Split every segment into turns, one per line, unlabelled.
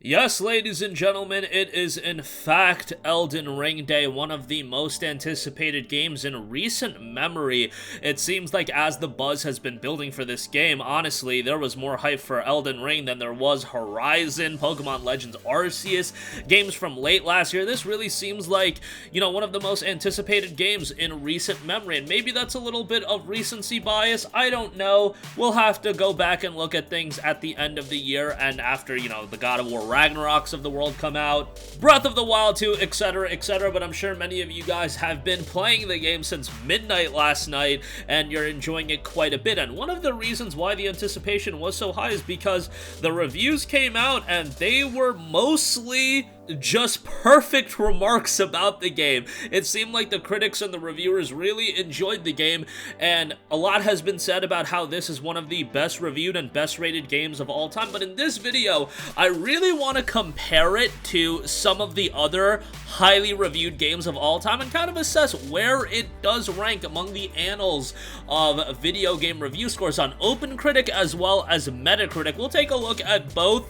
Yes, ladies and gentlemen, it is in fact Elden Ring Day, one of the most anticipated games in recent memory. It seems like as the buzz has been building for this game, honestly, there was more hype for Elden Ring than there was Horizon, Pokemon Legends Arceus, games from late last year. This really seems like, one of the most anticipated games in recent memory, and maybe that's a little bit of recency bias, I don't know. We'll have to go back and look at things at the end of the year and after, the God of War Ragnaroks of the world come out, Breath of the Wild 2, etc., etc., but I'm sure many of you guys have been playing the game since midnight last night, and you're enjoying it quite a bit, and one of the reasons why the anticipation was so high is because the reviews came out, and they were mostly just perfect remarks about the game. It seemed like the critics and the reviewers really enjoyed the game, and a lot has been said about how this is one of the best reviewed and best rated games of all time, but in this video, I really want to compare it to some of the other highly reviewed games of all time and kind of assess where it does rank among the annals of video game review scores on OpenCritic as well as Metacritic. We'll take a look at both.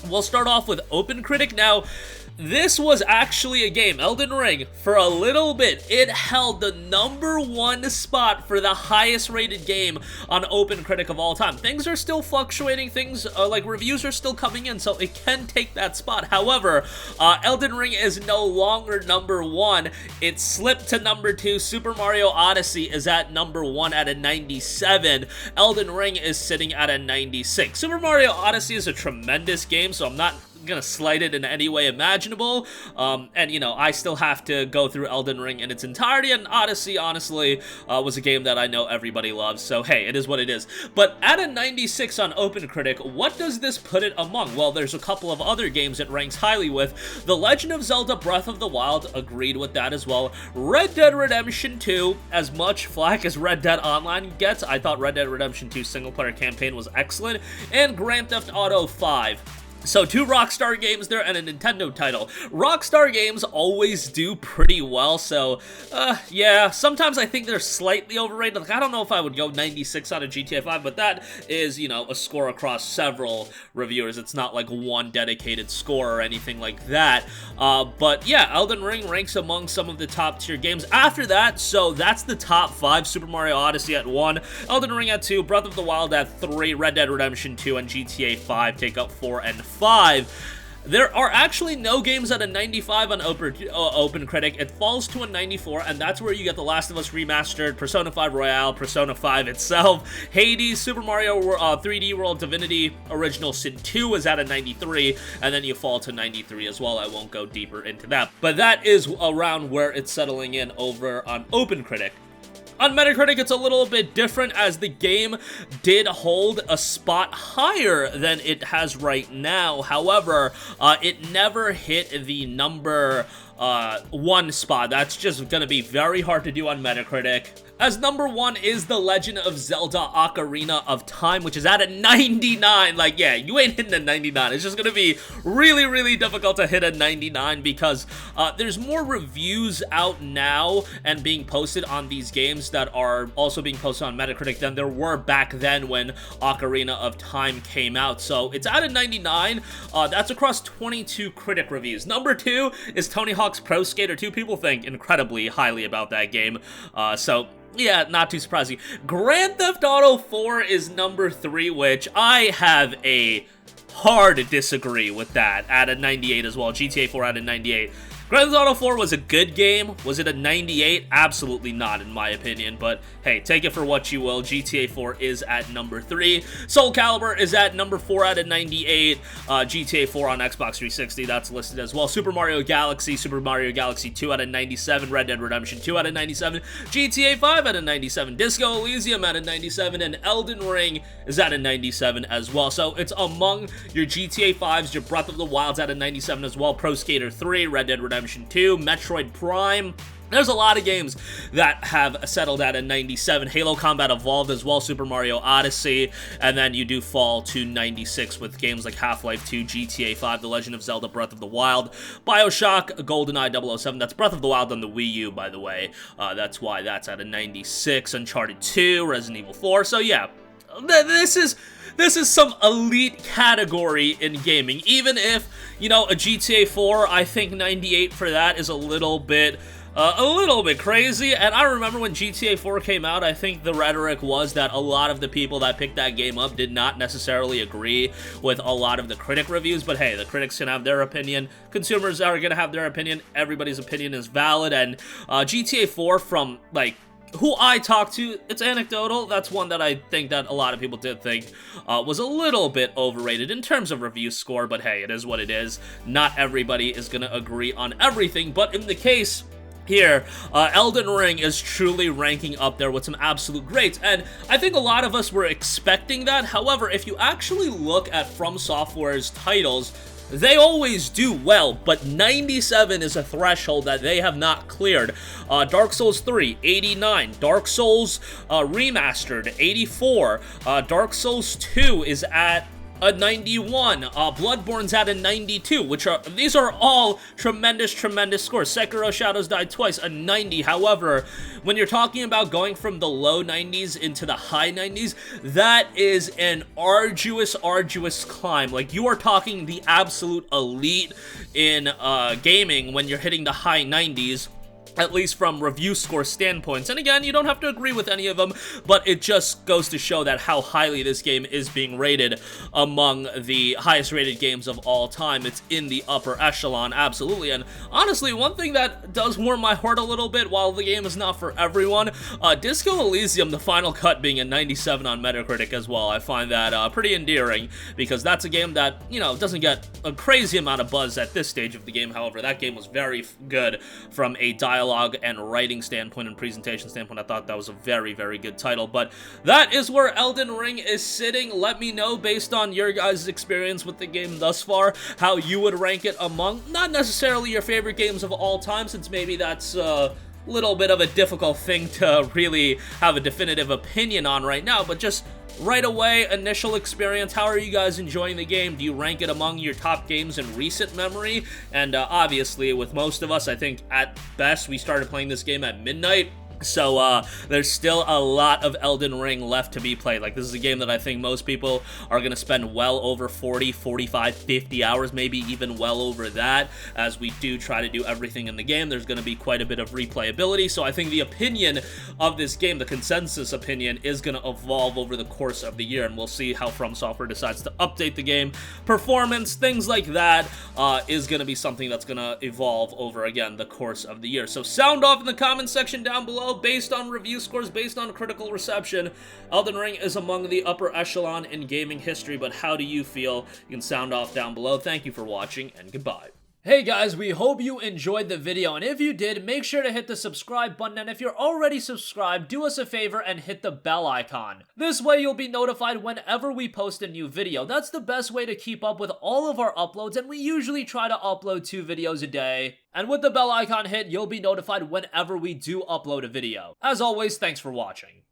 We'll start off with OpenCritic. Now, this was actually a game, Elden Ring, for a little bit. It held the #1 spot for the highest rated game on OpenCritic of all time. Things are still fluctuating, like reviews are still coming in, so it can take that spot. However, Elden Ring is no longer #1. It slipped to #2. Super Mario Odyssey is at #1 at a 97. Elden Ring is sitting at a 96. Super Mario Odyssey is a tremendous game, so I'm not gonna slight it in any way imaginable, and I still have to go through Elden Ring in its entirety, and Odyssey honestly was a game that I know everybody loves, so hey, it is what it is. But at a 96 on OpenCritic, what does this put it among? Well, there's a couple of other games it ranks highly with. The Legend of Zelda Breath of the Wild agreed with that as well. Red Dead Redemption 2, as much flack as Red Dead Online gets, I thought Red Dead Redemption 2 single-player campaign was excellent, and Grand Theft Auto 5. So 2 Rockstar games there and a Nintendo title. Rockstar games always do pretty well, so yeah, sometimes I think they're slightly overrated. Like, I don't know if I would go 96 out of GTA 5, but that is, a score across several reviewers. It's not like one dedicated score or anything like that. But yeah, Elden Ring ranks among some of the top tier games. After that, so that's the top 5. Super Mario Odyssey at 1, Elden Ring at 2, Breath of the Wild at 3, Red Dead Redemption 2, and GTA 5 take up 4 and 5. There are actually no games at a 95 on OpenCritic. It falls to a 94, and that's where you get The Last of Us Remastered, Persona 5 Royale, Persona 5 itself, Hades, Super Mario 3D World, Divinity Original Sin 2 is at a 93, and then you fall to 93 as well. I won't go deeper into that, but that is around where it's settling in over on OpenCritic. On Metacritic, it's a little bit different, as the game did hold a spot higher than it has right now. However, it never hit the #1 spot. That's just gonna be very hard to do on Metacritic, as #1 is The Legend of Zelda Ocarina of Time, which is at a 99. Like, yeah, you ain't hitting a 99. It's just gonna be really, really difficult to hit a 99 because there's more reviews out now and being posted on these games that are also being posted on Metacritic than there were back then when Ocarina of Time came out. So it's at a 99. That's across 22 critic reviews. #2 is Tony Hawk's Pro Skater 2. People think incredibly highly about that game. So yeah, not too surprising. Grand Theft Auto 4 is #3, which I have a hard disagree with that, at a 98 as well. GTA 4 at a 98. Grand Theft Auto 4 was a good game. Was it a 98? Absolutely not, in my opinion, but hey, take it for what you will. GTA 4 is at #3. Soul Calibur is at #4 out of 98. GTA 4 on Xbox 360, that's listed as well. Super Mario Galaxy 2 out of 97. Red Dead Redemption 2 out of 97. GTA 5 out of 97. Disco Elysium at a 97. And Elden Ring is at a 97 as well. So it's among your GTA 5s, your Breath of the Wilds at a 97 as well. Pro Skater 3, Red Dead Redemption 2, Metroid Prime. There's a lot of games that have settled at a 97. Halo Combat Evolved as well, Super Mario Odyssey, and then you do fall to 96 with games like Half-Life 2, GTA 5, The Legend of Zelda Breath of the Wild, BioShock, GoldenEye 007. That's Breath of the Wild on the Wii U, by the way. That's why that's at a 96. Uncharted 2, Resident Evil 4. So yeah, This is some elite category in gaming. Even if, you know, a GTA 4, I think 98 for that is a little bit crazy. And I remember when GTA 4 came out, I think the rhetoric was that a lot of the people that picked that game up did not necessarily agree with a lot of the critic reviews. But hey, the critics can have their opinion. Consumers are gonna have their opinion. Everybody's opinion is valid. And GTA 4, from, like, who I talked to, it's anecdotal. That's one that I think that a lot of people did think was a little bit overrated in terms of review score, but hey, it is what it is. Not everybody is gonna agree on everything, but in the case here, Elden Ring is truly ranking up there with some absolute greats, and I think a lot of us were expecting that. However, if you actually look at From Software's titles, they always do well, but 97 is a threshold that they have not cleared. Dark Souls 3, 89. Dark Souls Remastered, 84. Dark Souls 2 is at a 91. Bloodborne's at a 92, these are all tremendous scores. Sekiro Shadows Die Twice, a 90. However, when you're talking about going from the low 90s into the high 90s, that is an arduous climb. Like, you are talking the absolute elite in gaming when you're hitting the high 90s. At least from review score standpoints. And again, you don't have to agree with any of them, but it just goes to show that how highly this game is being rated among the highest rated games of all time. It's in the upper echelon, absolutely. And honestly, one thing that does warm my heart a little bit, while the game is not for everyone, Disco Elysium, the final cut, being a 97 on Metacritic as well. I find that pretty endearing, because that's a game that, you know, doesn't get a crazy amount of buzz at this stage of the game. However, that game was very good from a dialogue and writing standpoint and presentation standpoint. I thought that was a very good title. But that is where Elden Ring is sitting. Let me know, based on your guys' experience with the game thus far, how you would rank it among, not necessarily your favorite games of all time, since maybe that's little bit of a difficult thing to really have a definitive opinion on right now, but just right away, initial experience, how are you guys enjoying the game? Do you rank it among your top games in recent memory? And obviously, with most of us, I think at best we started playing this game at midnight. So, there's still a lot of Elden Ring left to be played. Like, this is a game that I think most people are going to spend well over 40, 45, 50 hours, maybe even well over that, as we do try to do everything in the game. There's going to be quite a bit of replayability, so I think the opinion of this game, the consensus opinion, is going to evolve over the course of the year, and we'll see how From Software decides to update the game. Performance, things like that, is going to be something that's going to evolve over, again, the course of the year. So sound off in the comment section down below. Based on review scores, based on critical reception, Elden Ring is among the upper echelon in gaming history, but how do you feel? You can sound off down below. Thank you for watching, and goodbye. Hey guys, we hope you enjoyed the video, and if you did, make sure to hit the subscribe button, and if you're already subscribed, do us a favor and hit the bell icon. This way you'll be notified whenever we post a new video. That's the best way to keep up with all of our uploads, and we usually try to upload 2 videos a day. And with the bell icon hit, you'll be notified whenever we do upload a video. As always, thanks for watching.